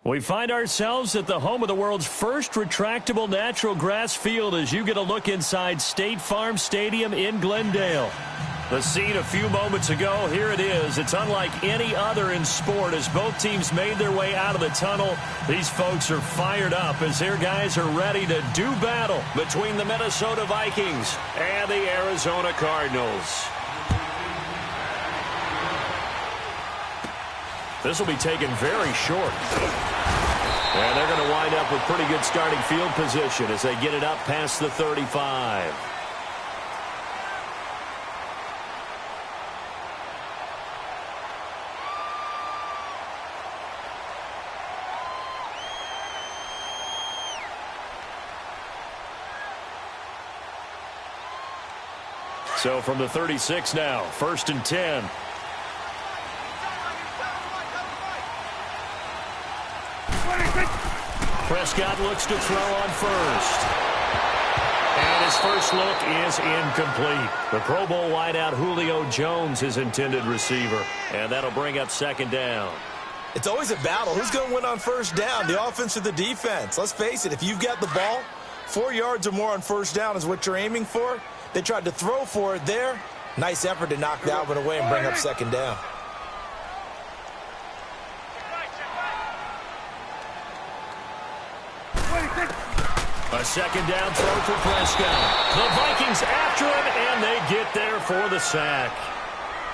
We find ourselves at the home of the world's first retractable natural grass field as you get a look inside State Farm Stadium in Glendale. The scene a few moments ago, here it is. It's unlike any other in sport as both teams made their way out of the tunnel. These folks are fired up as their guys are ready to do battle between the Minnesota Vikings and the Arizona Cardinals. This will be taken very short. And they're going to wind up with pretty good starting field position as they get it up past the 35. So from the 36 now, 1st and 10. Prescott looks to throw on first. And his first look is incomplete. The Pro Bowl wideout Julio Jones, his intended receiver. And that'll bring up 2nd down. It's always a battle. Who's going to win on 1st down, the offense or the defense? Let's face it, if you've got the ball, 4 yards or more on 1st down is what you're aiming for. They tried to throw for it there. Nice effort to knock that one away and bring up 2nd down. A 2nd down throw for Prescott. The Vikings after him, and they get there for the sack.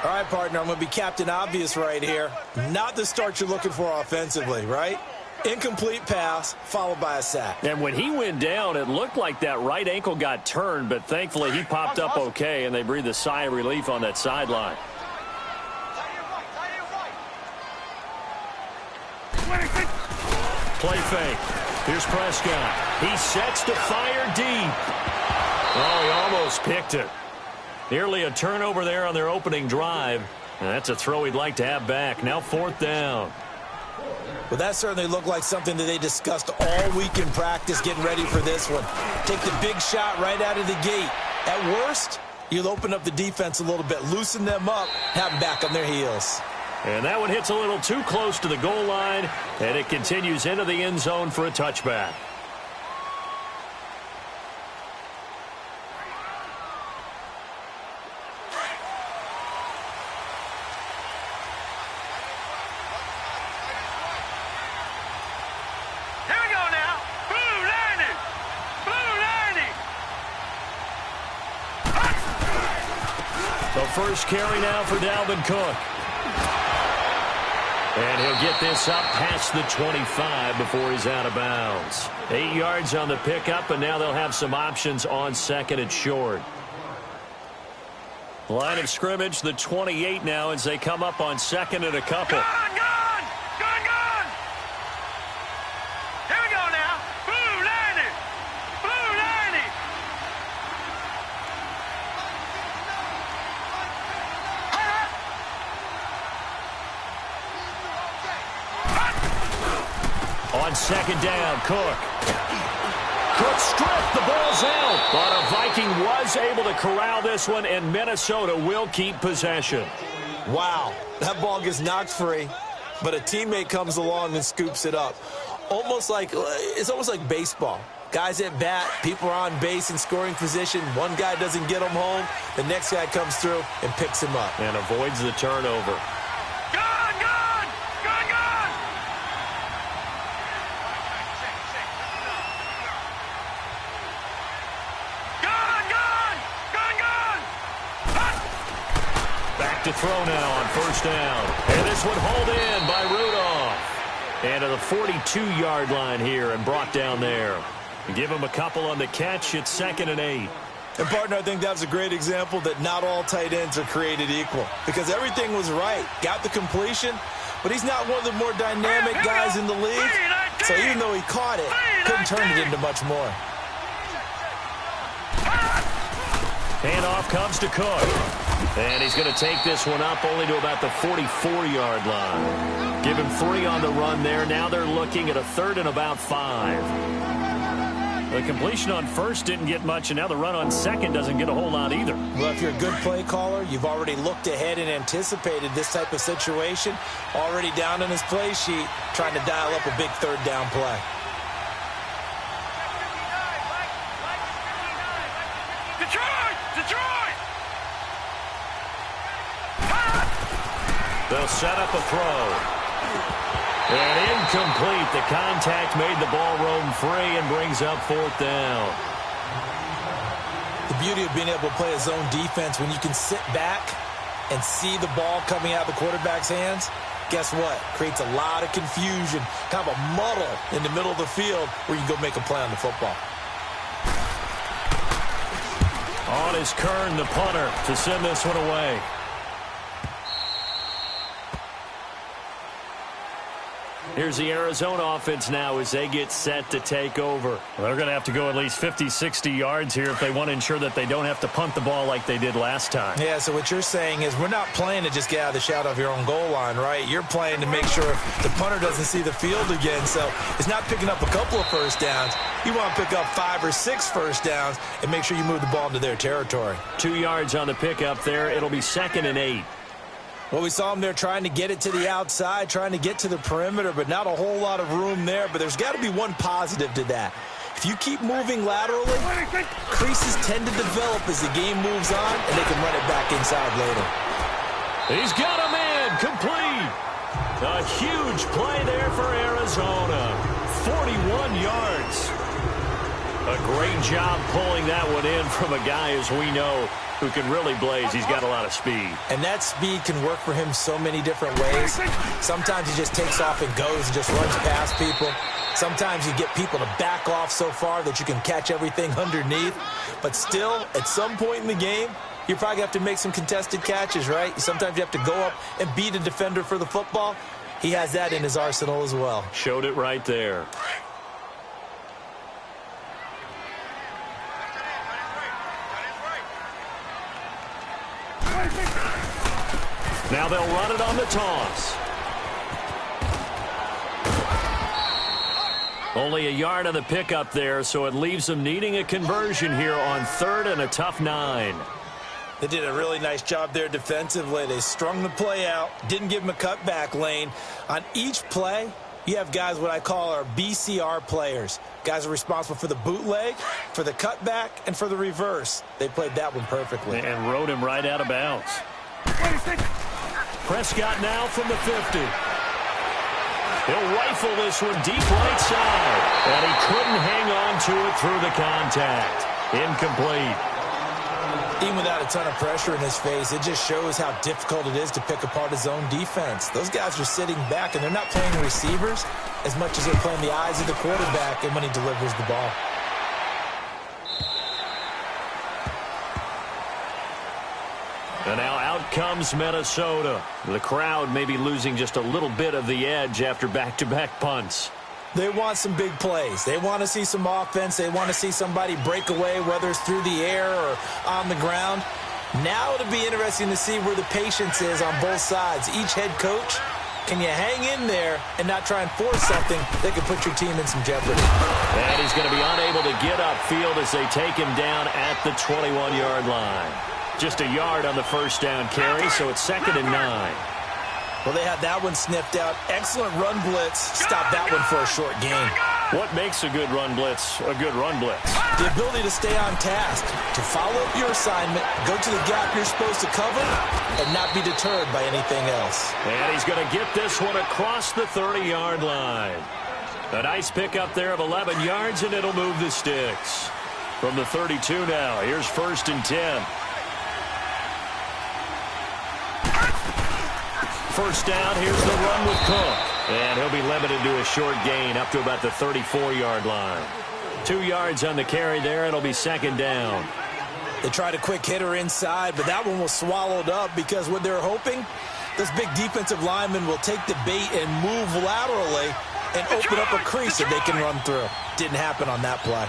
All right, partner, I'm going to be Captain Obvious right here. Not the start you're looking for offensively, right? Incomplete pass, followed by a sack. And when he went down, it looked like that right ankle got turned, but thankfully he popped up okay, and they breathed a sigh of relief on that sideline. Play fake. Here's Prescott. He sets to fire deep. Oh, he almost picked it. Nearly a turnover there on their opening drive. And that's a throw he'd like to have back. Now 4th down. Well, that certainly looked like something that they discussed all week in practice getting ready for this one. Take the big shot right out of the gate. At worst, you'll open up the defense a little bit, loosen them up, have them back on their heels. And that one hits a little too close to the goal line, and it continues into the end zone for a touchback. First carry now for Dalvin Cook. And he'll get this up past the 25 before he's out of bounds. 8 yards on the pickup, and now they'll have some options on 2nd and short. Line of scrimmage, the 28 now as they come up on 2nd and a couple. On 2nd down, Cook. Cook stripped, the ball's out. But a Viking was able to corral this one, and Minnesota will keep possession. Wow, that ball gets knocked free, but a teammate comes along and scoops it up. It's almost like baseball. Guys at bat, people are on base in scoring position. One guy doesn't get him home, the next guy comes through and picks him up. And avoids the turnover. To throw now on 1st down. And this one hauled in by Rudolph. And to the 42-yard line here and brought down there. Give him a couple on the catch. It's 2nd and 8. And, partner, I think that's a great example that not all tight ends are created equal. Because everything was right. Got the completion, but he's not one of the more dynamic guys in the league. So even though he caught it, couldn't turn it into much more. Handoff comes to Cook. And he's going to take this one up only to about the 44-yard line. Give him 3 on the run there. Now they're looking at a 3rd and about 5. The completion on first didn't get much, and now the run on second doesn't get a whole lot either. Well, if you're a good play caller, you've already looked ahead and anticipated this type of situation. Already down in his play sheet, trying to dial up a big third down play. Detroit! They'll set up a throw. And incomplete. The contact made the ball roam free and brings up fourth down. The beauty of being able to play a zone defense when you can sit back and see the ball coming out of the quarterback's hands, guess what? Creates a lot of confusion, kind of a muddle in the middle of the field where you can go make a play on the football. On is Kern, the punter, to send this one away. Here's the Arizona offense now as they get set to take over. They're going to have to go at least 50, 60 yards here if they want to ensure that they don't have to punt the ball like they did last time. Yeah, so what you're saying is we're not playing to just get out of the shadow of your own goal line, right? You're playing to make sure the punter doesn't see the field again. So it's not picking up a couple of first downs. You want to pick up 5 or 6 first downs and make sure you move the ball into their territory. 2 yards on the pickup there. It'll be 2nd and 8. Well, we saw him there trying to get it to the outside, trying to get to the perimeter, but not a whole lot of room there. But there's got to be one positive to that. If you keep moving laterally, creases tend to develop as the game moves on, and they can run it back inside later. He's got a man complete. A huge play there for Arizona. 41 yards. A great job pulling that one in from a guy, as we know, who can really blaze. He's got a lot of speed. And that speed can work for him so many different ways. Sometimes he just takes off and goes and just runs past people. Sometimes you get people to back off so far that you can catch everything underneath. But still, at some point in the game, you probably have to make some contested catches, right? Sometimes you have to go up and beat a defender for the football. He has that in his arsenal as well. Showed it right there. Now they'll run it on the toss. Only a yard on the pickup there, so it leaves them needing a conversion here on 3rd and a tough 9. They did a really nice job there defensively. They strung the play out, didn't give him a cutback lane. On each play, you have guys what I call our BCR players. Guys are responsible for the bootleg, for the cutback, and for the reverse. They played that one perfectly. And rode him right out of bounds. Prescott now from the 50. He'll rifle this one deep right side. And he couldn't hang on to it through the contact. Incomplete. Even without a ton of pressure in his face, it just shows how difficult it is to pick apart his own defense. Those guys are sitting back, and they're not playing receivers as much as they're playing the eyes of the quarterback and when he delivers the ball. And now out comes Minnesota. The crowd may be losing just a little bit of the edge after back-to-back punts. They want some big plays. They want to see some offense. They want to see somebody break away, whether it's through the air or on the ground. Now it'll be interesting to see where the patience is on both sides. Each head coach, can you hang in there and not try and force something that could put your team in some jeopardy? And he's going to be unable to get upfield as they take him down at the 21-yard line. Just a yard on the first down carry, so it's 2nd and 9. Well, they had that one sniffed out. Excellent run blitz. Stop that one for a short gain. What makes a good run blitz a good run blitz? The ability to stay on task, to follow up your assignment, go to the gap you're supposed to cover, and not be deterred by anything else. And he's going to get this one across the 30-yard line. A nice pickup there of 11 yards, and it'll move the sticks. From the 32 now, here's 1st and 10. First down, here's the run with Cook. And he'll be limited to a short gain up to about the 34-yard line. 2 yards on the carry there. It'll be 2nd down. They tried a quick hitter inside, but that one was swallowed up because what they're hoping, this big defensive lineman will take the bait and move laterally and open up a crease that they can run through. Didn't happen on that play.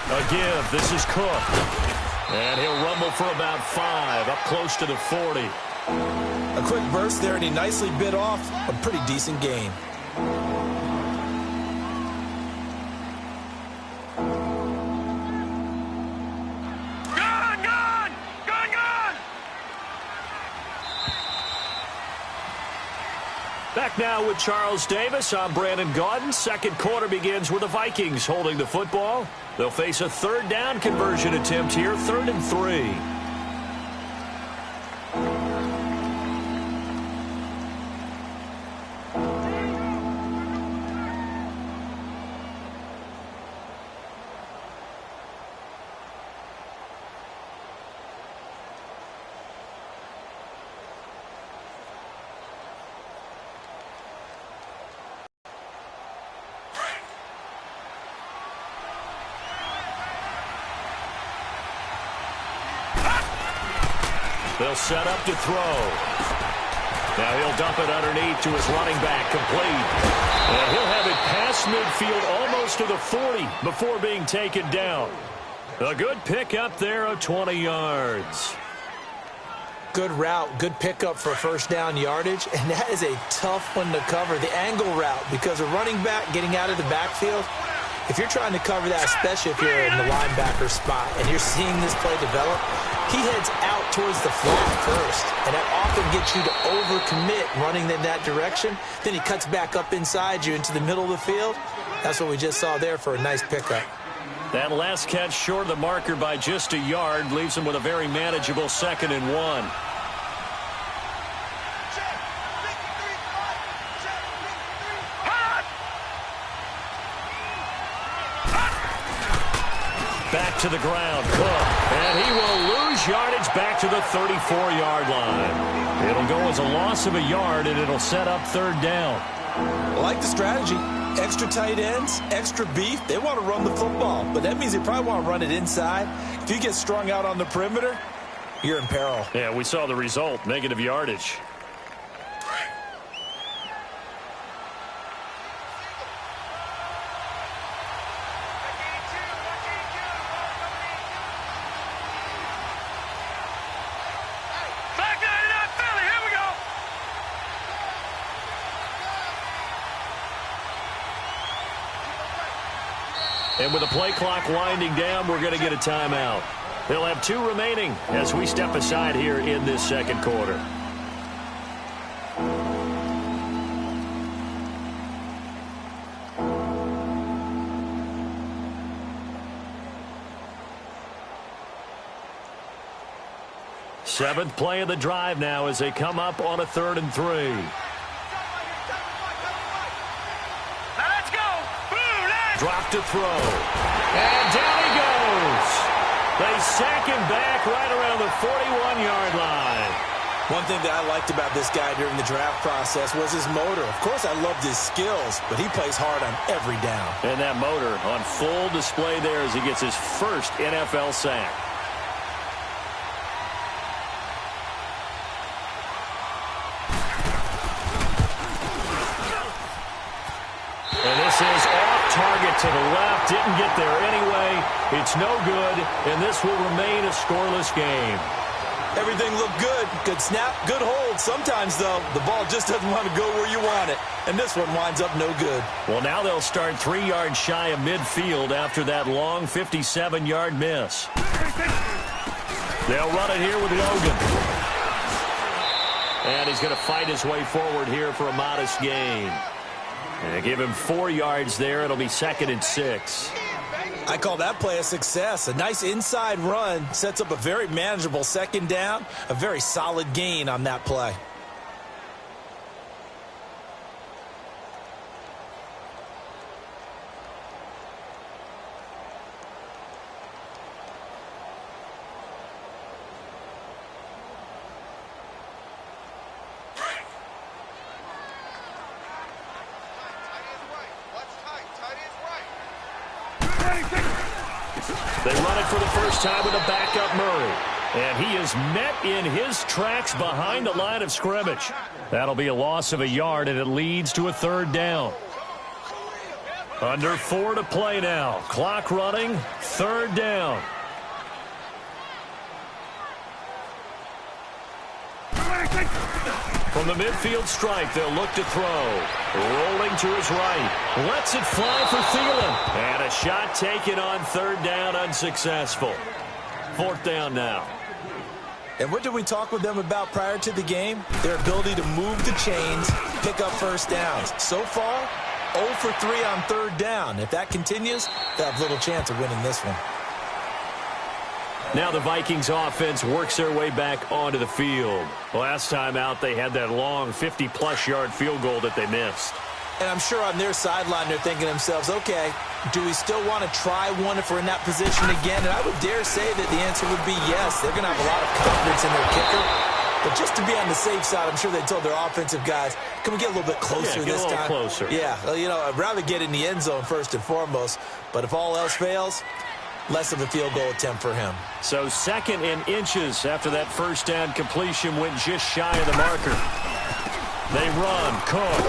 A give. This is Cook. And he'll rumble for about 5, up close to the 40. A quick burst there, and he nicely bit off a pretty decent gain. Back now with Charles Davis. I'm Brandon Gaudin. Second quarter begins with the Vikings holding the football. They'll face a third down conversion attempt here, 3rd and 3. They'll set up to throw. Now he'll dump it underneath to his running back, complete. And he'll have it past midfield almost to the 40 before being taken down. A good pickup there of 20 yards. Good route, good pickup for first down yardage, and that is a tough one to cover, the angle route, because a running back getting out of the backfield, if you're trying to cover that, especially if you're in the linebacker spot and you're seeing this play develop, he heads out towards the flat first, and that often gets you to overcommit running in that direction. Then he cuts back up inside you into the middle of the field. That's what we just saw there for a nice pickup. That last catch short of the marker by just a yard leaves him with a very manageable 2nd and 1. Back to the ground, Cook, and he will lose yardage back to the 34-yard line. It'll go as a loss of a yard, and it'll set up 3rd down. I like the strategy. Extra tight ends, extra beef. They want to run the football, but that means they probably want to run it inside. If you get strung out on the perimeter, you're in peril. Yeah, we saw the result, negative yardage. And with the play clock winding down, we're going to get a timeout. They'll have 2 remaining as we step aside here in this second quarter. Seventh play of the drive now as they come up on a 3rd and 3. Drop to throw. And down he goes. They sack him back right around the 41-yard line. One thing that I liked about this guy during the draft process was his motor. Of course, I loved his skills, but he plays hard on every down. And that motor on full display there as he gets his first NFL sack. And this is off target to the left. Didn't get there anyway. It's no good, and this will remain a scoreless game. Everything looked good. Good snap, good hold. Sometimes, though, the ball just doesn't want to go where you want it. And this one winds up no good. Well, now they'll start 3 yards shy of midfield after that long 57-yard miss. They'll run it here with Logan. And he's going to fight his way forward here for a modest gain. And give him 4 yards there. It'll be 2nd and 6. I call that play a success. A nice inside run sets up a very manageable 2nd down. A very solid gain on that play. They run it for the first time with a backup Murray. And he is met in his tracks behind the line of scrimmage. That'll be a loss of a yard, and it leads to a 3rd down. Under 4 to play now. Clock running, 3rd down. From the midfield stripe, they'll look to throw. Rolling to his right. Lets it fly for Thielen. And a shot taken on third down, unsuccessful. Fourth down now. And what did we talk with them about prior to the game? Their ability to move the chains, pick up first downs. So far, 0 for 3 on third down. If that continues, they'll have little chance of winning this one. Now the Vikings offense works their way back onto the field. Last time out, they had that long 50-plus yard field goal that they missed. And I'm sure on their sideline, they're thinking to themselves, okay, do we still want to try one if we're in that position again? And I would dare say that the answer would be yes. They're going to have a lot of confidence in their kicker. But just to be on the safe side, I'm sure they told their offensive guys, can we get a little bit closer this time? Get a little closer. Yeah, well, you know, I'd rather get in the end zone first and foremost. But if all else fails, less of a field goal attempt for him. So 2nd and inches after that first down completion went just shy of the marker. They run. Cook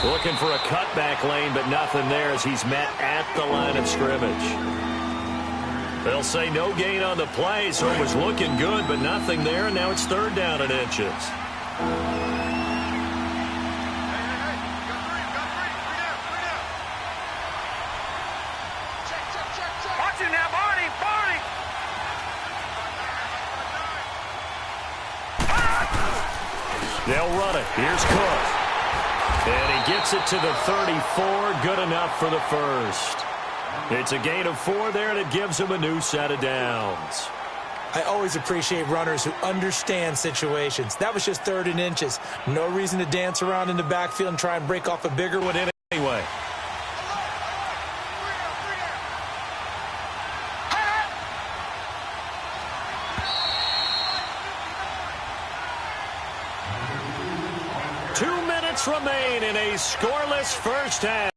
looking for a cutback lane, but nothing there as he's met at the line of scrimmage. They'll say no gain on the play, so it was looking good, but nothing there, and now it's 3rd down and inches. They'll run it. Here's Cook. And he gets it to the 34. Good enough for the first. It's a gain of 4 there, and it gives him a new set of downs. I always appreciate runners who understand situations. That was just 3rd and inches. No reason to dance around in the backfield and try and break off a bigger one anyway. Remain in a scoreless first half.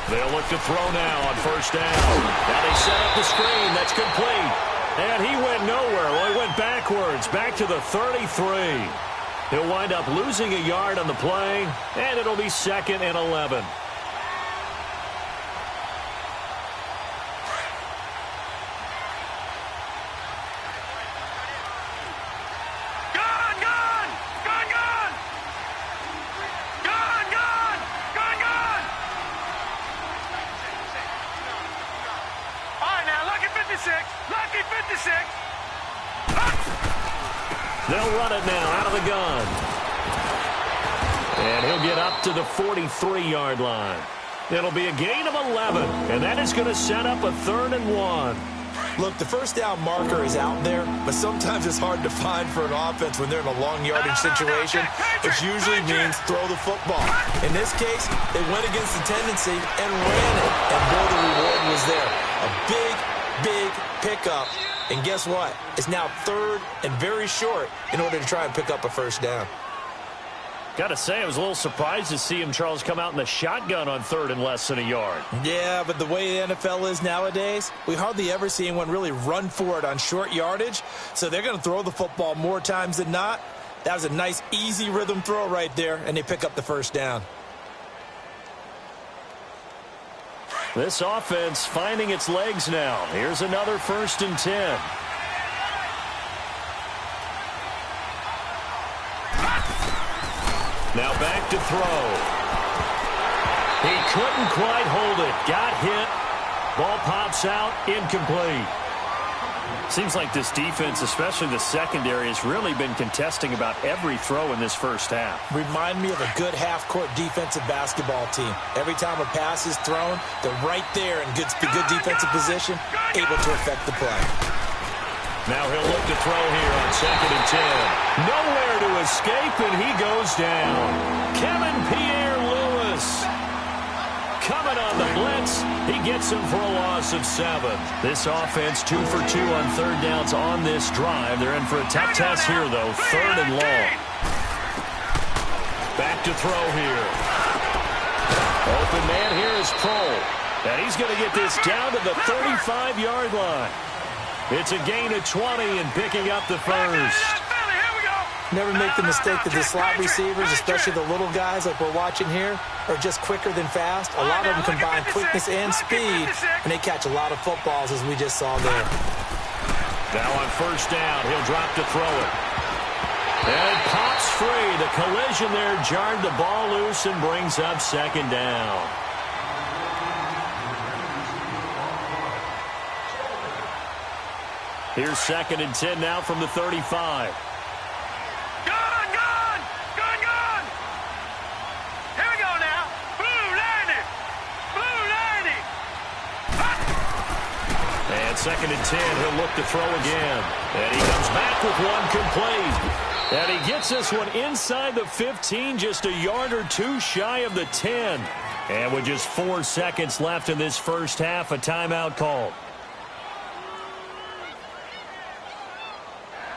They'll look to throw now on first down. Now they set up the screen. That's complete. And he went nowhere. Well, he went backwards, back to the 33. He'll wind up losing a yard on the play, and it'll be 2nd and 11. They'll run it now out of the gun. And he'll get up to the 43-yard line. It'll be a gain of 11, and that is going to set up a 3rd and 1. Look, the first down marker is out there, but sometimes it's hard to find for an offense when they're in a long yardage situation, which usually means throw the football. In this case, they went against the tendency and ran it, and boy, the reward was there. A big pickup. And guess what? It's now 3rd and very short in order to try and pick up a first down. Got to say, I was a little surprised to see him, Charles, come out in the shotgun on 3rd and less than a yard. Yeah, but the way the NFL is nowadays, we hardly ever see anyone really run for it on short yardage. So they're going to throw the football more times than not. That was a nice, easy rhythm throw right there, and they pick up the first down. This offense finding its legs now. Here's another 1st and 10. Now back to throw. He couldn't quite hold it. Got hit. Ball pops out. Incomplete. Seems like this defense, especially the secondary, has really been contesting about every throw in this first half. Remind me of a good half-court defensive basketball team. Every time a pass is thrown, they're right there in good defensive position, able to affect the play. Now he'll look to throw here on 2nd and 10. Nowhere to escape, and he goes down. Kevin Pierre-Louis coming on the blitz. He gets him for a loss of 7. This offense 2 for 2 on 3rd downs on this drive. They're in for a tough test here, though. 3rd and long. Back to throw here. Open man here is Kroll. And he's going to get this down to the 35-yard line. It's a gain of 20 and picking up the first. Never make the mistake that the slot receivers, especially the little guys like we're watching here, are just quicker than fast. A lot of them combine quickness and speed, and they catch a lot of footballs, as we just saw there. Now on first down, he'll drop to throw it. And it pops free. The collision there jarred the ball loose and brings up second down. Here's 2nd and 10 now from the 35. And 2nd and 10, he'll look to throw again. And he comes back with one complete. And he gets this one inside the 15, just a yard or two shy of the 10. And with just 4 seconds left in this first half, a timeout called.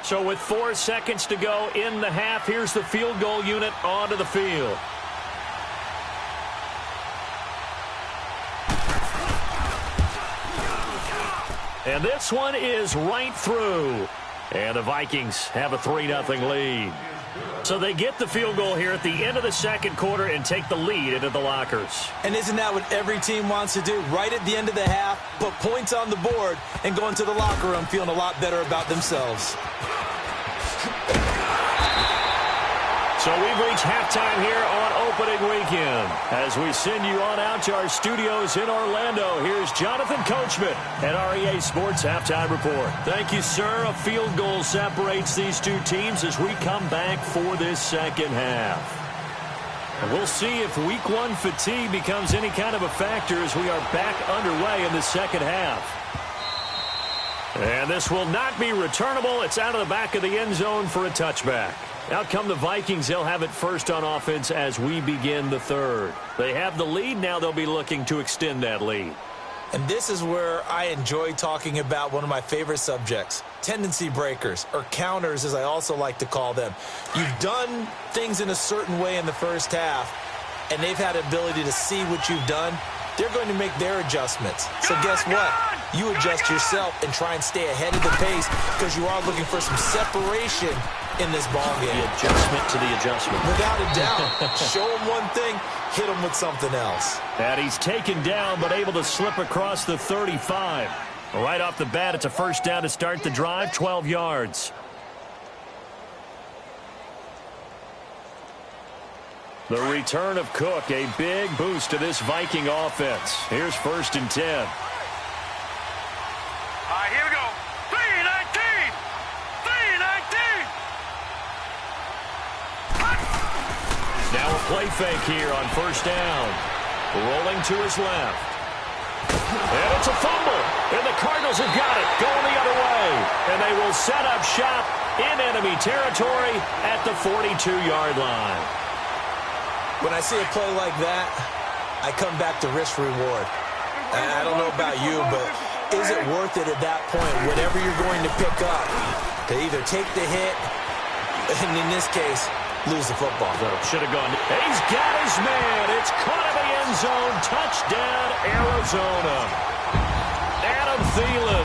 So with 4 seconds to go in the half, here's the field goal unit onto the field. And this one is right through. And the Vikings have a 3-0 lead. So they get the field goal here at the end of the second quarter and take the lead into the lockers. And isn't that what every team wants to do? Right at the end of the half, put points on the board, and go into the locker room feeling a lot better about themselves. So we've reached halftime here on opening weekend. As we send you on out to our studios in Orlando, here's Jonathan Coachman at REA Sports Halftime Report. Thank you, sir. A field goal separates these two teams as we come back for this second half. And we'll see if week one fatigue becomes any kind of a factor as we are back underway in the second half. And this will not be returnable. It's out of the back of the end zone for a touchback. Out come the Vikings. They'll have it first on offense as we begin the third. They have the lead. Now they'll be looking to extend that lead. And this is where I enjoy talking about one of my favorite subjects, tendency breakers, or counters as I also like to call them. You've done things in a certain way in the first half, and they've had the ability to see what you've done. They're going to make their adjustments. So guess what? You adjust yourself and try and stay ahead of the pace because you are looking for some separation in this ball game. The adjustment to the adjustment. Without a doubt. Show him one thing, hit him with something else. And he's taken down but able to slip across the 35. Right off the bat, it's a first down to start the drive, 12 yards. The return of Cook, a big boost to this Viking offense. Here's 1st and 10. All right, here we go. 3-19. 3-19. Now a play fake here on first down. Rolling to his left. And it's a fumble. And the Cardinals have got it. Going the other way. And they will set up shop in enemy territory at the 42-yard line. When I see a play like that, I come back to risk reward. I don't know about you, but is it worth it at that point, whatever you're going to pick up, to either take the hit, and in this case, lose the football? Should have gone. He's got his man. It's caught in the end zone. Touchdown, Arizona. Adam Thielen,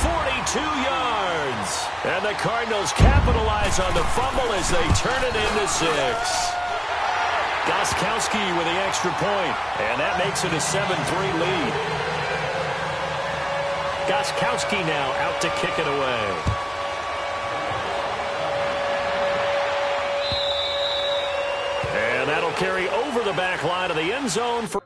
42 yards. And the Cardinals capitalize on the fumble as they turn it into 6. Gostkowski with the extra point, and that makes it a 7-3 lead. Gostkowski now out to kick it away. And that'll carry over the back line of the end zone for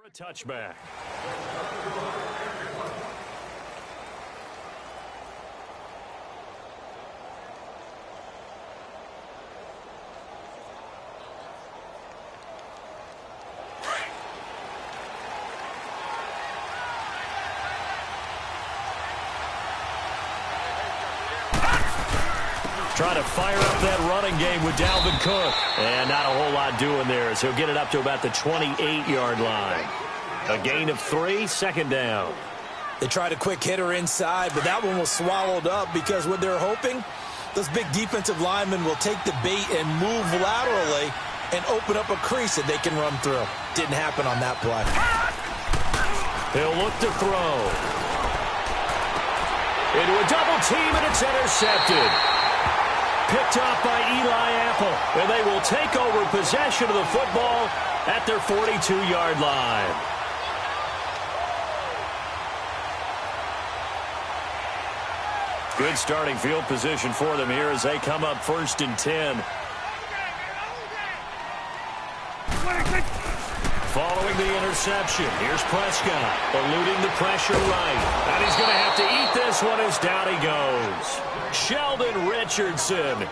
A touchback. Trying to fire up that running game with Dalvin Cook. And not a whole lot doing there as he'll get it up to about the 28-yard line. A gain of 3, second down. They tried a quick hitter inside, but that one was swallowed up because what they're hoping, those big defensive linemen will take the bait and move laterally and open up a crease that they can run through. Didn't happen on that play. He'll look to throw. Into a double team, and it's intercepted. Picked off by Eli Apple, and they will take over possession of the football at their 42-yard line. Good starting field position for them here as they come up 1st and 10. Following the interception, here's Prescott, eluding the pressure right. And he's going to have to eat this one as down he goes. Sheldon Richardson,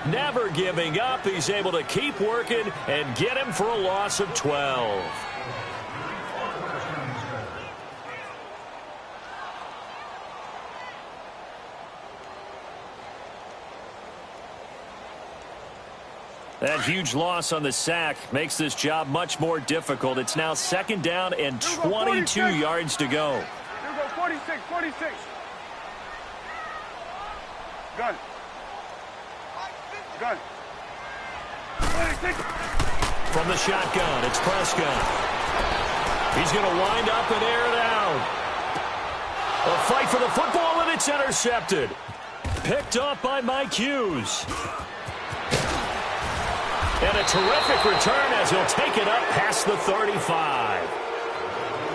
never giving up. He's able to keep working and get him for a loss of 12. That huge loss on the sack makes this job much more difficult. It's now 2nd down and 22 yards to go. Here we go, 46, 46. Gun. Gun. 46. From the shotgun, it's Prescott. He's going to wind up and air it out. A fight for the football, and it's intercepted. Picked up by Mike Hughes. And a terrific return as he'll take it up past the 35.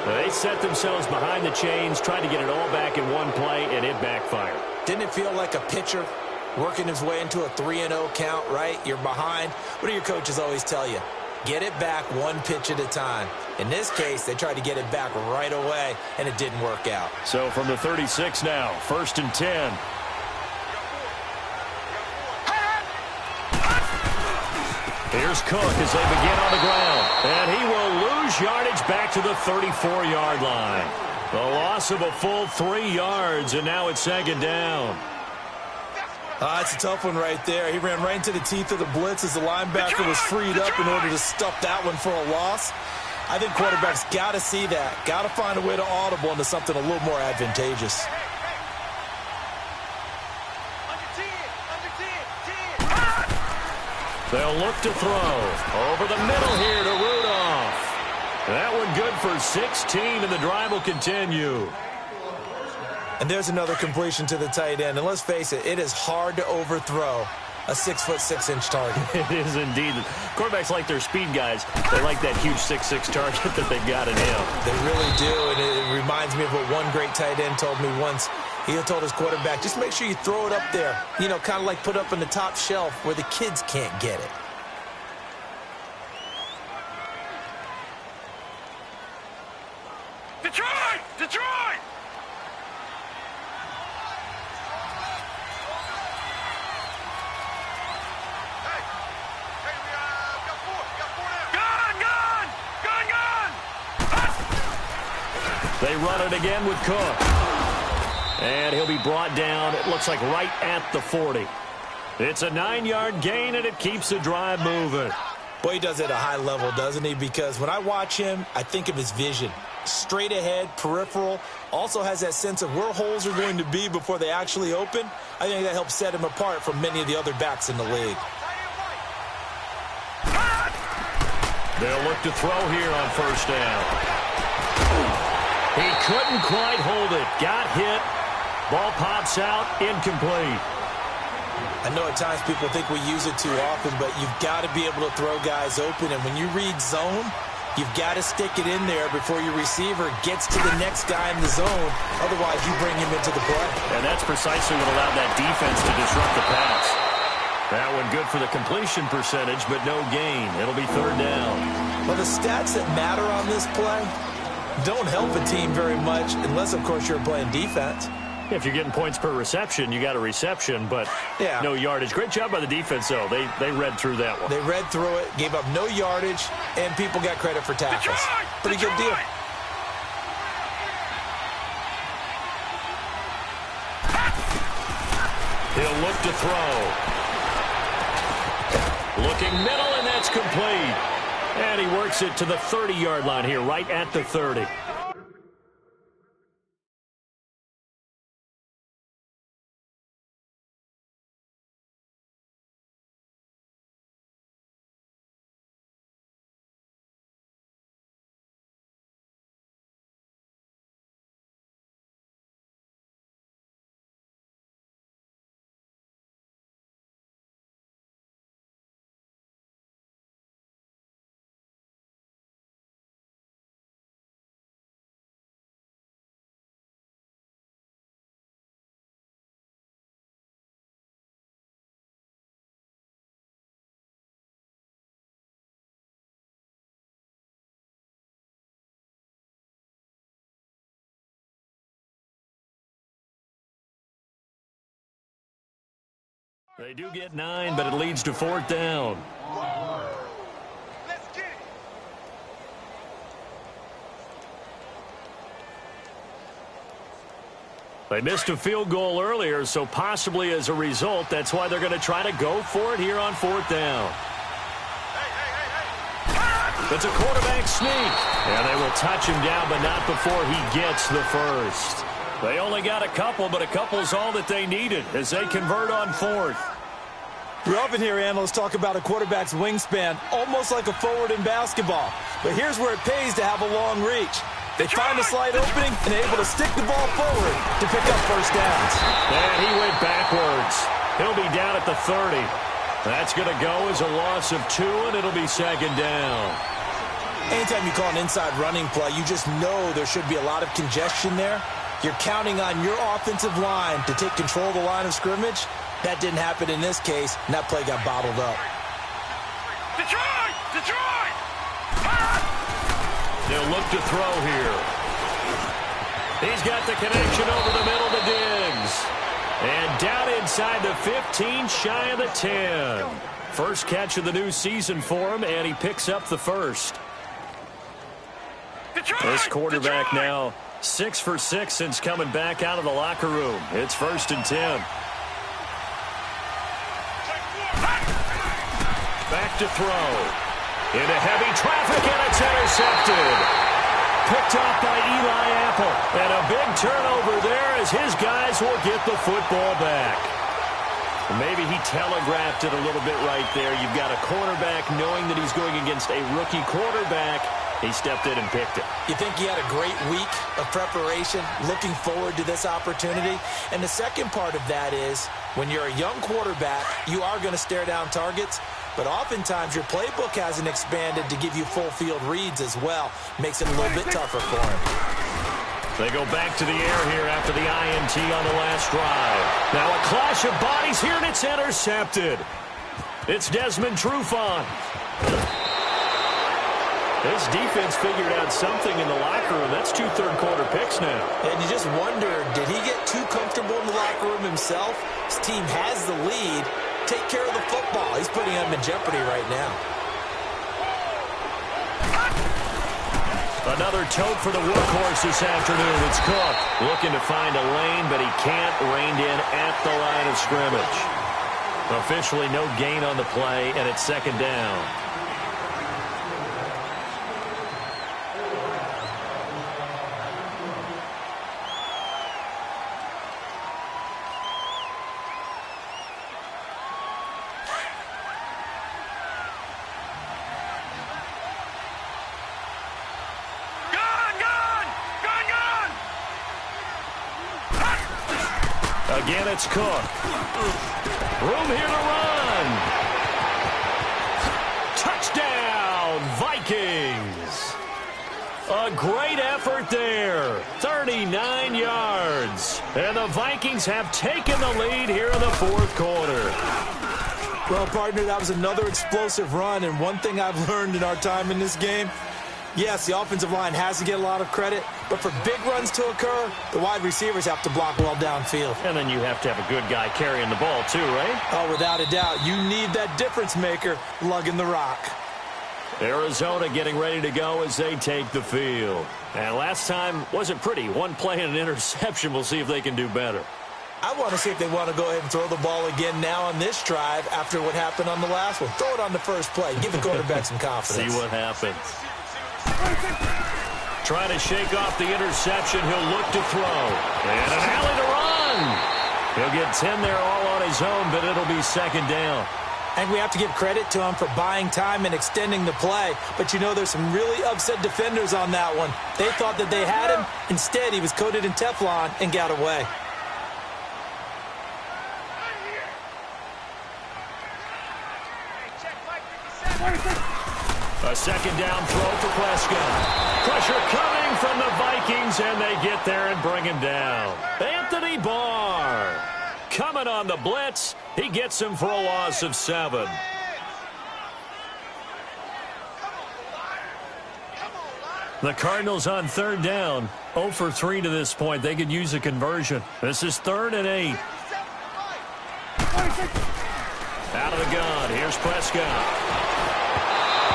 They set themselves behind the chains, trying to get it all back in one play, and it backfired. Didn't it feel like a pitcher working his way into a 3-0 count, right? You're behind. What do your coaches always tell you? Get it back one pitch at a time. In this case, they tried to get it back right away, and it didn't work out. So from the 36 now, 1st and 10. Here's Cook as they begin on the ground. And he will lose yardage back to the 34-yard line. The loss of a full 3 yards, and now it's 2nd down. It's a tough one right there. He ran right into the teeth of the blitz as the linebacker was freed up in order to stuff that one for a loss. I think quarterbacks got to see that. Got to find a way to audible into something a little more advantageous. They'll look to throw. Over the middle here to Rudolph. That one good for 16, and the drive will continue. And there's another completion to the tight end. And let's face it, it is hard to overthrow a 6'6" target. It is indeed. Quarterbacks like their speed guys. They like that huge 6'6" target that they've got in him. They really do, and it reminds me of what one great tight end told me once. He told his quarterback, just make sure you throw it up there. You know, kind of like put up on the top shelf where the kids can't get it. Detroit! Detroit! They run it again with Cook. And he'll be brought down, it looks like right at the 40. It's a 9-yard gain, and it keeps the drive moving. Boy, he does it at a high level, doesn't he? Because when I watch him, I think of his vision. Straight ahead, peripheral, also has that sense of where holes are going to be before they actually open. I think that helps set him apart from many of the other backs in the league. They'll look to throw here on 1st down. He couldn't quite hold it. Got hit. Ball pops out, incomplete. I know at times people think we use it too often, but you've got to be able to throw guys open. And when you read zone, you've got to stick it in there before your receiver gets to the next guy in the zone. Otherwise, you bring him into the play. And that's precisely what allowed that defense to disrupt the pass. That one good for the completion percentage, but no gain. It'll be third down. Well, the stats that matter on this play don't help a team very much unless, of course, you're playing defense. If you're getting points per reception, you got a reception, but no yardage. Great job by the defense, though. They read through that one. They read through it, gave up no yardage, and people got credit for tackles. Pretty good deal. He'll look to throw. Looking middle, and that's complete. And he works it to the 30-yard line here, right at the 30. They do get 9, but it leads to fourth down. Let's get it. They missed a field goal earlier, so possibly as a result, that's why they're going to try to go for it here on fourth down. It's a quarterback sneak. And they will touch him down, but not before he gets the first. They only got a couple, but a couple's all that they needed as they convert on fourth. You often hear analysts talk about a quarterback's wingspan, almost like a forward in basketball. But here's where it pays to have a long reach. They find a slight opening and able to stick the ball forward to pick up first downs. And he went backwards. He'll be down at the 30. That's going to go as a loss of 2, and it'll be second down. Anytime you call an inside running play, you just know there should be a lot of congestion there. You're counting on your offensive line to take control of the line of scrimmage. That didn't happen in this case, and that play got bottled up. Detroit! Detroit! They'll look to throw here. He's got the connection over the middle to Diggs. And down inside the 15, shy of the 10. First catch of the new season for him, and he picks up the first. Detroit! This quarterback Detroit! now 6 for 6 since coming back out of the locker room. It's 1st and 10. Back to throw. Into heavy traffic, and it's intercepted. Picked off by Eli Apple. And a big turnover there as his guys will get the football back. Maybe he telegraphed it a little bit right there. You've got a quarterback knowing that he's going against a rookie quarterback. He stepped in and picked it. You think he had a great week of preparation, looking forward to this opportunity? And the second part of that is, when you're a young quarterback, you are going to stare down targets, but oftentimes your playbook hasn't expanded to give you full field reads as well. Makes it a little bit tougher for him. They go back to the air here after the INT on the last drive. Now a clash of bodies here, and it's intercepted. It's Desmond Trufant. This defense figured out something in the locker room. That's 2 third-quarter picks now. And you just wonder, did he get too comfortable in the locker room himself? His team has the lead. Take care of the football. He's putting them in jeopardy right now. Another tote for the workhorse this afternoon. It's Cook looking to find a lane, but he can't. Reined in at the line of scrimmage. Officially no gain on the play, and it's second down. Again, it's Cook. Room here to run. Touchdown, Vikings. A great effort there. 39 yards. And the Vikings have taken the lead here in the fourth quarter. Well, partner, that was another explosive run, and one thing I've learned in our time in this game, yes, the offensive line has to get a lot of credit, but for big runs to occur, the wide receivers have to block well downfield. And then you have to have a good guy carrying the ball too, right? Oh, without a doubt. You need that difference maker lugging the rock. Arizona getting ready to go as they take the field. And last time wasn't pretty. One play and an interception. We'll see if they can do better. I want to see if they want to go ahead and throw the ball again now on this drive after what happened on the last one. Throw it on the first play. Give the quarterback some confidence. See what happens. Trying to shake off the interception. He'll look to throw. And an alley to run. He'll get 10 there all on his own, but it'll be second down. And we have to give credit to him for buying time and extending the play. But, you know, there's some really upset defenders on that one. They thought that they had him. Instead, he was coated in Teflon and got away. A second down throw for Prescott. Pressure coming from the Vikings, and they get there and bring him down. Anthony Barr coming on the blitz. He gets him for a loss of 7. The Cardinals on third down. 0 for 3 to this point. They could use a conversion. This is 3rd and 8. Out of the gun. Here's Prescott.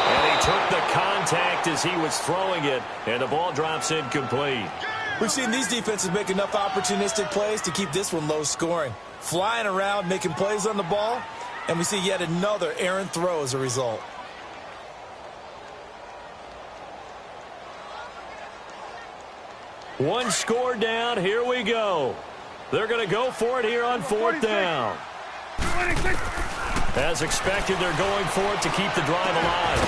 And he took the contact as he was throwing it, and the ball drops incomplete. We've seen these defenses make enough opportunistic plays to keep this one low scoring. Flying around, making plays on the ball, and we see yet another errant throw as a result. One score down. Here we go. They're going to go for it here on 4th down. As expected, they're going for it to keep the drive alive.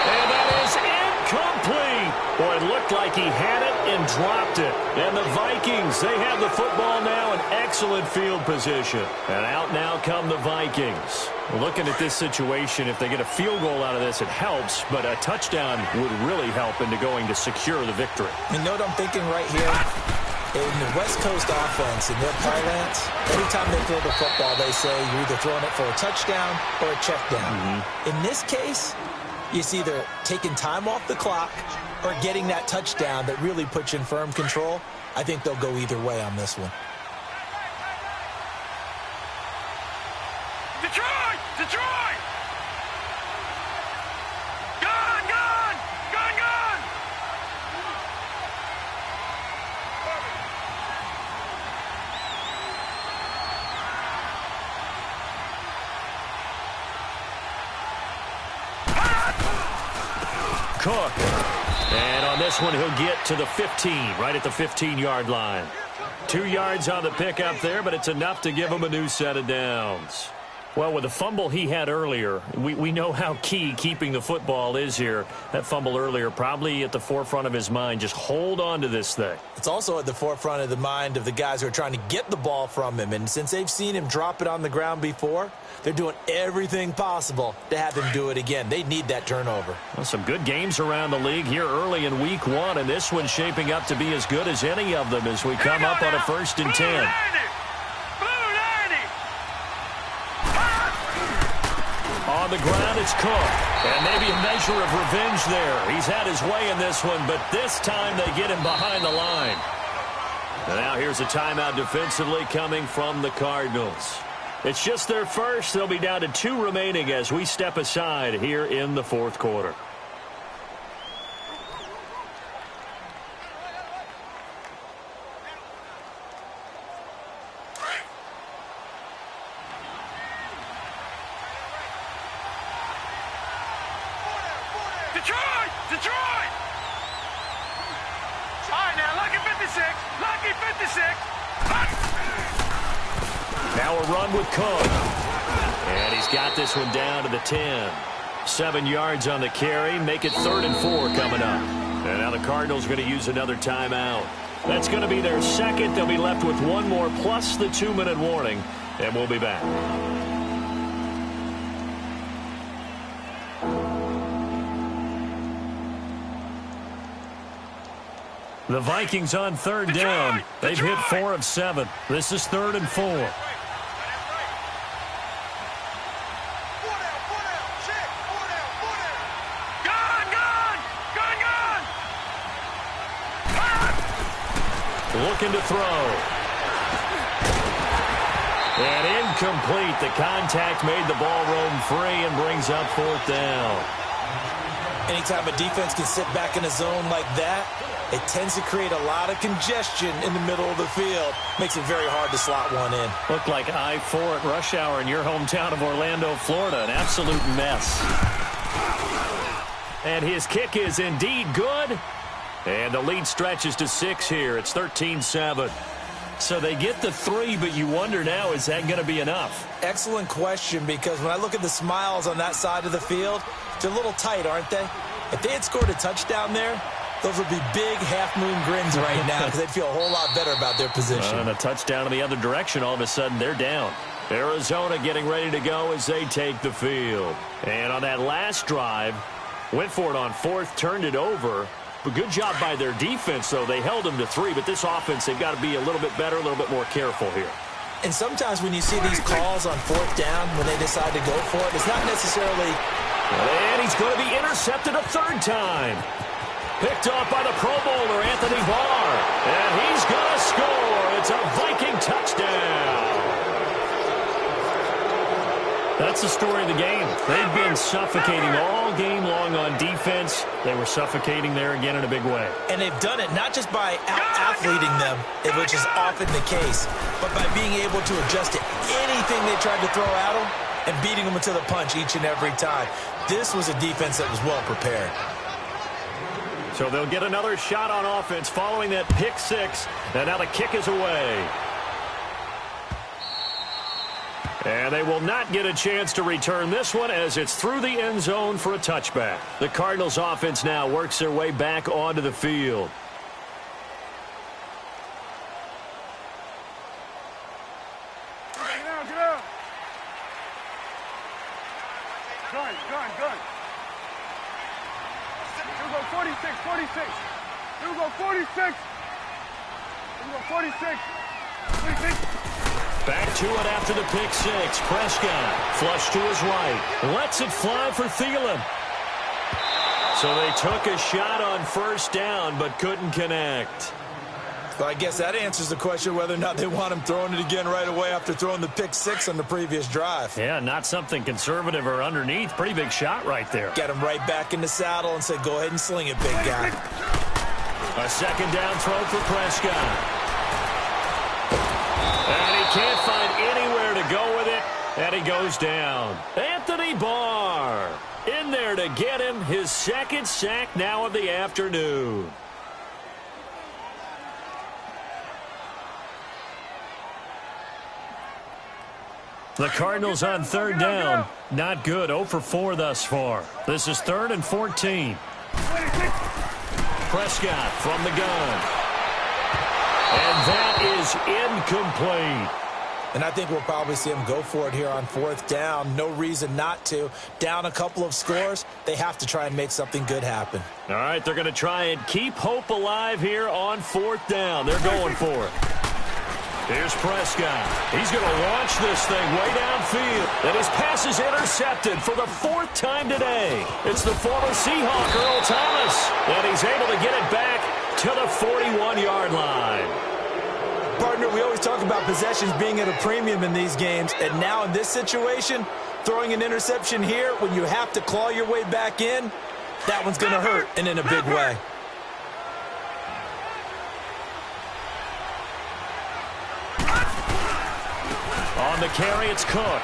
And that is incomplete. Boy, it looked like he had it and dropped it. And the Vikings, they have the football now in excellent field position. And out now come the Vikings. Looking at this situation, if they get a field goal out of this, it helps. But a touchdown would really help into going to secure the victory. You know what I'm thinking right here? In the West Coast offense, in their parlance, every time they throw the football, they say you're either throwing it for a touchdown or a check down. In this case, it's either taking time off the clock or getting that touchdown that really puts you in firm control. I think they'll go either way on this one. Detroit! Detroit! Gone! Gone! Gone! Gone! Cook. And on this one, he'll get to the 15, right at the 15-yard line. 2 yards on the pickup there, but it's enough to give him a new set of downs. Well, with the fumble he had earlier, we know how key keeping the football is here. That fumble earlier probably at the forefront of his mind. Just hold on to this thing. It's also at the forefront of the mind of the guys who are trying to get the ball from him. And since they've seen him drop it on the ground before, they're doing everything possible to have him do it again. They need that turnover. Well, some good games around the league here early in week 1, and this one's shaping up to be as good as any of them as we come up on a 1st and 10. On the ground, it's Cook. And maybe a measure of revenge there. He's had his way in this one, but this time they get him behind the line. And now here's a timeout defensively coming from the Cardinals. It's just their first. They'll be down to 2 remaining as we step aside here in the 4th quarter. Detroit! Detroit! All right, now, lucky 56. Lucky 56. Now a run with Cook. And he's got this one down to the 10. 7 yards on the carry. Make it 3rd and 4 coming up. And now the Cardinals are going to use another timeout. That's going to be their second. They'll be left with 1 more plus the 2-minute warning. And we'll be back. The Vikings on 3rd down. They've hit 4 of 7. This is 3rd and 4. looking to throw. And incomplete. The contact made the ball roam free and brings up fourth down. Anytime a defense can sit back in a zone like that, it tends to create a lot of congestion in the middle of the field. Makes it very hard to slot one in. Looked like I-4 at rush hour in your hometown of Orlando, Florida. An absolute mess. And his kick is indeed good. And the lead stretches to 6 here. It's 13-7. So they get the 3, but you wonder now, is that going to be enough? Excellent question, because when I look at the smiles on that side of the field, they're a little tight, aren't they? If they had scored a touchdown there, those would be big half-moon grins right now because they'd feel a whole lot better about their position. And a touchdown in the other direction, all of a sudden they're down. Arizona getting ready to go as they take the field. And on that last drive, went for it on 4th, turned it over. But good job by their defense, though. They held them to 3, but this offense, they've got to be a little bit better, a little bit more careful here. And sometimes when you see these calls on 4th down, when they decide to go for it, it's not necessarily... And he's going to be intercepted a 3rd time. Picked off by the Pro Bowler, Anthony Barr. And he's going to score. It's a Viking touchdown. That's the story of the game. They've been suffocating all game long on defense. They were suffocating there again in a big way. And they've done it not just by out-athleting them, which is often the case, but by being able to adjust to anything they tried to throw at them and beating them into the punch each and every time. This was a defense that was well prepared. So they'll get another shot on offense following that pick 6. And now the kick is away. And they will not get a chance to return this one as it's through the end zone for a touchback. The Cardinals offense now works their way back onto the field. Get out. Gun. Here we go, 46. Here we go, 46. Back to it after the pick 6. Prescott flush to his right. Lets it fly for Thielen. So they took a shot on 1st down but couldn't connect. Well, I guess that answers the question whether or not they want him throwing it again right away after throwing the pick 6 on the previous drive. Yeah, not something conservative or underneath. Pretty big shot right there. Get him right back in the saddle and said, go ahead and sling it, big guy. A 2nd down throw for Prescott. And he can't find anywhere to go with it, and he goes down. Anthony Barr in there to get him his 2nd sack now of the afternoon. The Cardinals on 3rd down. Not good. 0 for 4 thus far. This is 3rd and 14. Prescott from the gun. And that is incomplete. And I think we'll probably see him go for it here on 4th down. No reason not to. Down a couple of scores, they have to try and make something good happen. All right, they're going to try and keep hope alive here on 4th down. They're going for it. Here's Prescott. He's going to launch this thing way downfield. And his pass is intercepted for the 4th time today. It's the former Seahawk, Earl Thomas. And he's able to get it back to the 41-yard line. Partner, we always talk about possessions being at a premium in these games. And now in this situation, throwing an interception here when you have to claw your way back in, that one's going to hurt, and in a big way. On the carry, it's Cook.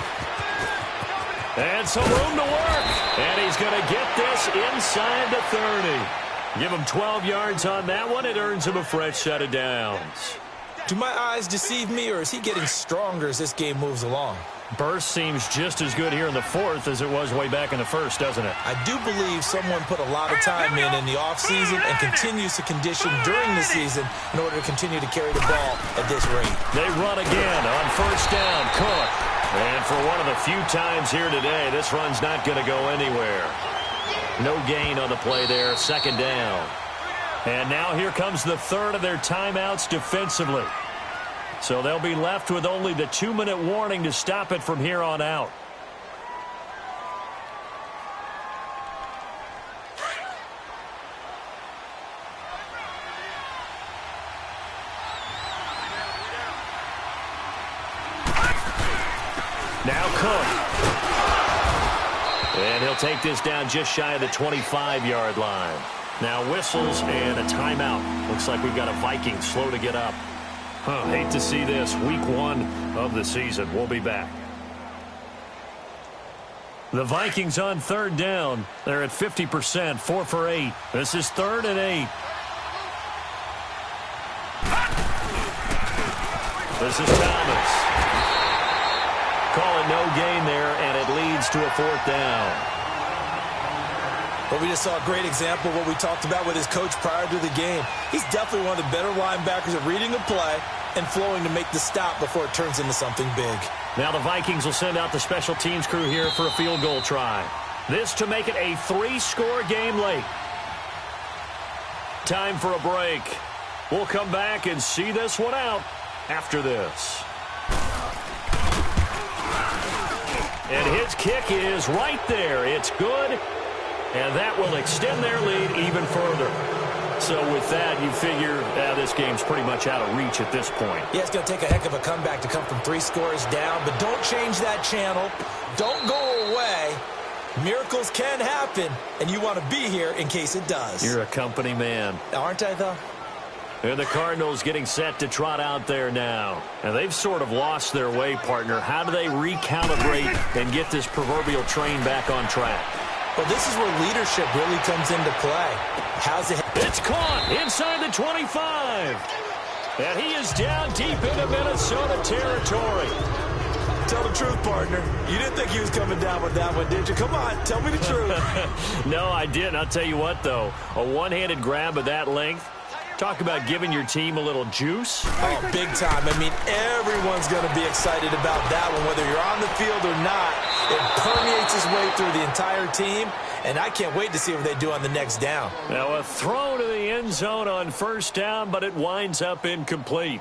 And some room to work. And he's going to get this inside the 30. Give him 12 yards on that one. It earns him a fresh set of downs. Do my eyes deceive me, or is he getting stronger as this game moves along? Burst seems just as good here in the 4th as it was way back in the 1st, doesn't it? I do believe someone put a lot of time in the offseason and continues to condition during the season in order to continue to carry the ball at this rate. They run again on 1st down. Cook. And for one of the few times here today, this run's not going to go anywhere. No gain on the play there. 2nd down. And now here comes the 3rd of their timeouts defensively. So they'll be left with only the 2-minute warning to stop it from here on out. Now Cook. And he'll take this down just shy of the 25-yard line. Now whistles and a timeout. Looks like we've got a Viking slow to get up. Hate to see this. Week 1 of the season. We'll be back. The Vikings on third down. They're at 50%, 4 for 8. This is 3rd and 8. This is Thomas. Call it no gain there, and it leads to a 4th down. Well, we just saw a great example of what we talked about with his coach prior to the game. He's definitely one of the better linebackers at reading a play and flowing to make the stop before it turns into something big. Now the Vikings will send out the special teams crew here for a field goal try. This to make it a 3-score game late. Time for a break. We'll come back and see this one out after this. And his kick is right there. It's good. And that will extend their lead even further. So with that, you figure this game's pretty much out of reach at this point. Yeah, it's going to take a heck of a comeback to come from 3 scores down, but don't change that channel. Don't go away. Miracles can happen, and you want to be here in case it does. You're a company man. Aren't I, though? And the Cardinals getting set to trot out there now. And they've sort of lost their way, partner. How do they recalibrate and get this proverbial train back on track? Well, this is where leadership really comes into play. How's it? It's caught inside the 25. And he is down deep into Minnesota territory. Tell the truth, partner. You didn't think he was coming down with that one, did you? Come on, tell me the truth. No, I didn't. I'll tell you what, though. A one-handed grab of that length. Talk about giving your team a little juice. Oh, big time. I mean, everyone's going to be excited about that one, whether you're on the field or not. It permeates its way through the entire team, and I can't wait to see what they do on the next down. Now, a throw to the end zone on first down, but it winds up incomplete.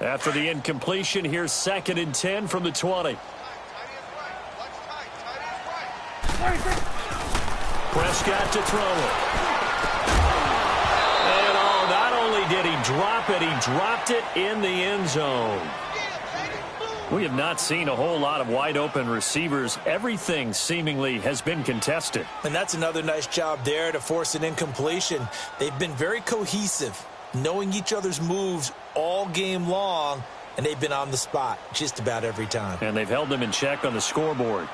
After the incompletion, here's 2nd and 10 from the 20. Prescott to throw it. And not only did he drop it, he dropped it in the end zone. We have not seen a whole lot of wide-open receivers. Everything seemingly has been contested. And that's another nice job there to force an incompletion. They've been very cohesive, knowing each other's moves all game long, and they've been on the spot just about every time. And they've held them in check on the scoreboard.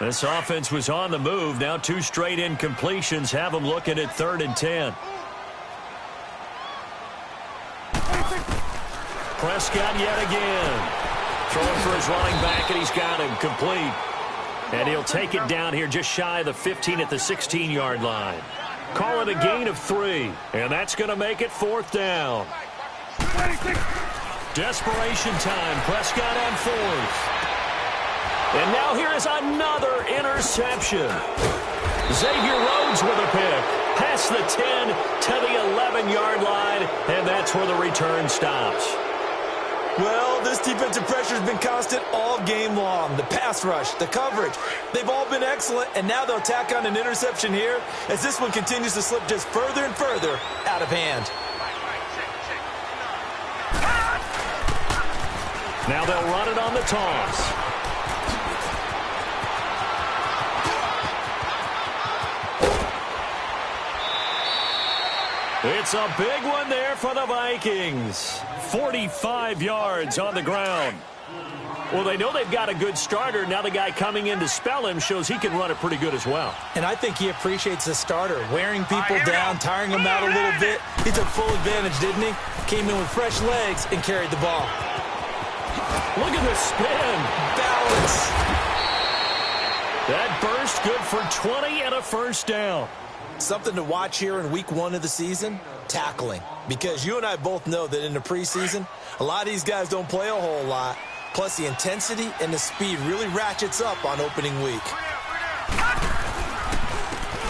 This offense was on the move. Now 2 straight incompletions have them looking at 3rd and 10. Prescott yet again. Throwing for his running back, and he's got him complete. And he'll take it down here just shy of the 15 at the 16-yard line. Call it a gain of 3, and that's going to make it 4th down. Desperation time. Prescott on 4th. And now here is another interception. Xavier Rhodes with a pick. Past the 10 to the 11-yard line, and that's where the return stops. Well, this defensive pressure has been constant all game long. The pass rush, the coverage, they've all been excellent, and now they'll tack on an interception here as this one continues to slip just further and further out of hand. Now they'll run it on the toss. It's a big one there for the Vikings. 45 yards on the ground. Well, they know they've got a good starter. Now the guy coming in to spell him shows he can run it pretty good as well. And I think he appreciates the starter, wearing people down, tiring them out a little bit. He took full advantage, didn't he? Came in with fresh legs and carried the ball. Look at the spin. Balance. That burst good for 20 and a first down. Something to watch here in week 1 of the season, tackling. Because you and I both know that in the preseason, a lot of these guys don't play a whole lot. Plus, the intensity and the speed really ratchets up on opening week.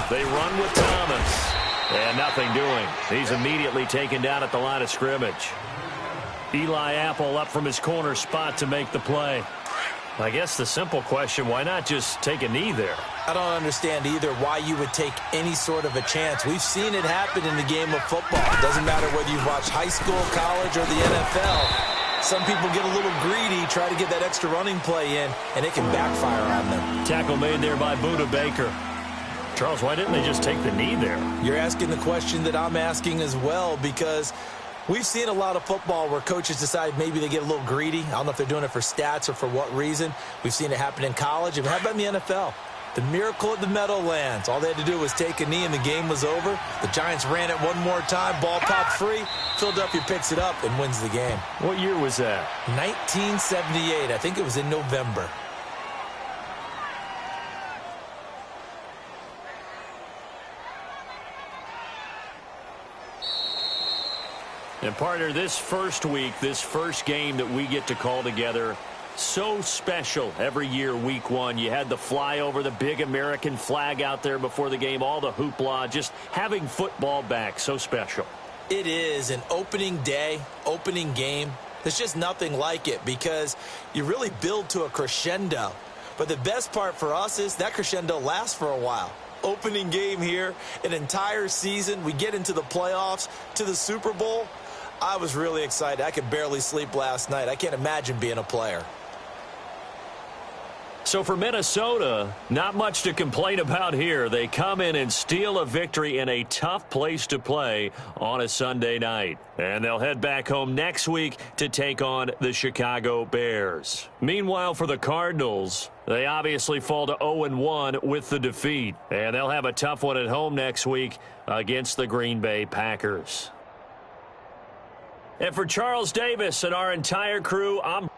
They run with Thomas. And nothing doing. He's immediately taken down at the line of scrimmage. Eli Apple up from his corner spot to make the play. I guess the simple question, why not just take a knee there? I don't understand either why you would take any sort of a chance. We've seen it happen in the game of football. It doesn't matter whether you've watched high school, college, or the NFL. Some people get a little greedy, try to get that extra running play in, and it can backfire on them. Tackle made there by Budda Baker. Charles, why didn't they just take the knee there? You're asking the question that I'm asking as well, because we've seen a lot of football where coaches decide maybe they get a little greedy. I don't know if they're doing it for stats or for what reason. We've seen it happen in college. And how about in the NFL? The miracle at the Meadowlands. All they had to do was take a knee and the game was over. The Giants ran it one more time. Ball popped free. Philadelphia picks it up and wins the game. What year was that? 1978. I think it was in November. And partner, this first week, this first game that we get to call together, so special every year, week one. You had the flyover, the big American flag out there before the game, all the hoopla, just having football back, so special. It is an opening day, opening game. There's just nothing like it because you really build to a crescendo. But the best part for us is that crescendo lasts for a while. Opening game here, an entire season. We get into the playoffs, to the Super Bowl. I was really excited. I could barely sleep last night. I can't imagine being a player. So for Minnesota, not much to complain about here. They come in and steal a victory in a tough place to play on a Sunday night. And they'll head back home next week to take on the Chicago Bears. Meanwhile, for the Cardinals, they obviously fall to 0-1 with the defeat. And they'll have a tough one at home next week against the Green Bay Packers. And for Charles Davis and our entire crew, I'm